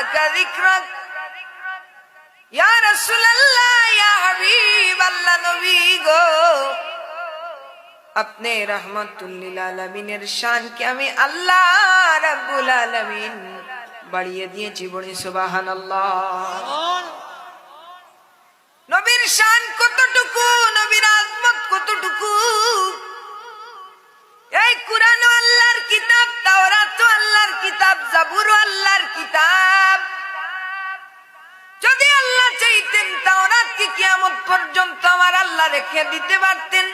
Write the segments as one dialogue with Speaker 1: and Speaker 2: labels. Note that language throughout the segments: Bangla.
Speaker 1: লাকা যিকরাক ইয়া রাসূলুল্লাহ ইয়া হাবিবাল্লাহ নবী গো अपने रहमतुल लिल आलमीনের শানকে আমি আল্লাহ রাব্বুল আলামিন বাড়িয়ে দিয়েছি বলি সুবহানাল্লাহ। নবীর শান কতটুকু, নবীর আজমত কতটুকু, এই কুরআন আল্লাহর কিতাব, তাওরাত আল্লাহর কিতাব, জাবুর আল্লাহর কিতাব। যদি আল্লাহ চাইতেন তাওরাতকে কিয়ামত পর্যন্ত আমার আল্লাহ রেখে দিতে পারতেন,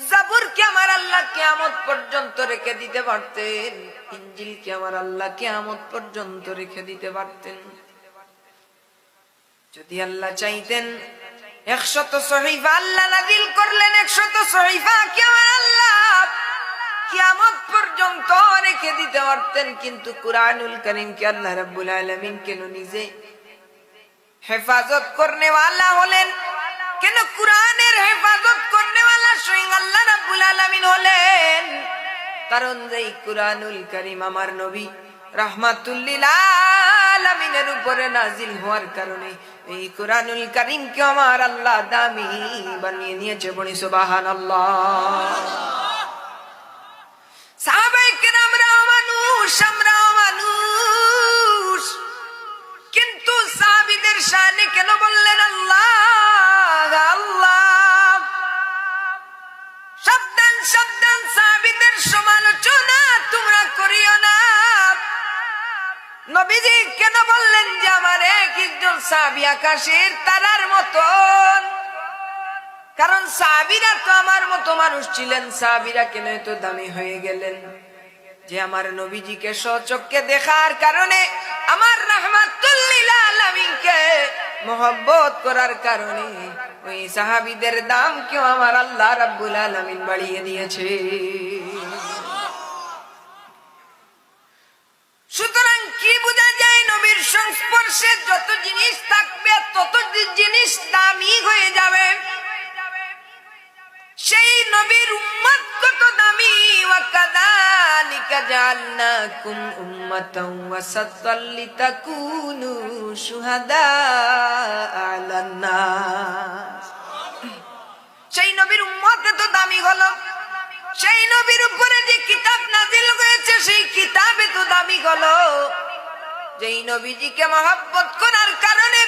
Speaker 1: জাবুরকে আমার আল্লাহ কিয়ামত পর্যন্ত রেখে দিতে পারতেন, ইনজিলকে আমার আল্লাহ কিয়ামত পর্যন্ত রেখে দিতে পারতেন। যদি আল্লাহ চাইতেন 100 সহিফা আল্লাহ নাযিল করলেন, 100 সহিফা কি আমার আল্লাহ কিয়ামত পর্যন্ত রেখে দিতে পারতেন। কিন্তু কুরআনুল কারীমকে আল্লাহ রাব্বুল আলামিন কেন নিজে হেফাজত করনে वाला হলেন, কেন কুরআনের হেফাজত করনে वाला স্বয়ং আল্লাহ রাব্বুল আলামিন হলেন? কারণ এই কুরআনুল কারীম আমার নবী রাহমাতুল লিল আলামিনের উপরে নাজিল হওয়ার কারণে এই কুরআনুল কারীমকে আমার আল্লাহ দামি বানিয়ে নিয়েছে বলি সুবহানাল্লাহ। সাহাবায়ে কেরামরাও মানুষ, আমরাও মানুষ, কিন্তু সাহাবীদের শানে কেন বললেন আল্লাহ আল্লাহ? সাবধান সাবধান, সাহাবীদের সমালোচনা তোমরা করিও না। নবীজি কেন বললেন যে আমার একজন সাহাবী আকাশের তারার মতন? কারণ সাহাবীরা তো আমার মতো মানুষ ছিলেন। সাহাবীরা কেন এত দামি হয়ে গেলেন? যে আমার নবীজিকে স্বচক্ষে দেখার কারণে, আমার রাহমাতুল লিল আলামিনকে মহব্বত করার কারণে ওই সাহাবীদের দাম কেউ আমার আল্লাহ রাব্বুল আলামিন বাড়িয়ে দিয়েছে। সুতরাং কি বোঝা যায়? নবীর সংস্পর্শে যত জিনিস থাকবে তত জিনিস দামি হয়ে যাবে। সেই নবীর উম্মত কত দামি। ওয়া কাযালিকা জাআলনাকুম উম্মাতাও ওয়াসাতাল লিতাকুনু শুহাদা আলান নাস। সেই নবীর উম্মত এত দামি হলো, সেই নবীর উপরে যে কিতাব নাযিল হয়েছে সেই কিতাব এত দামি হলো, যেই নবীজিকে মহব্বত করার কারণে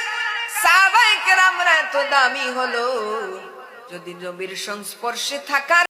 Speaker 1: সাহাবায়ে কেরামরা এত দামি হলো। যদি নবীর সংস্পর্শে থাকার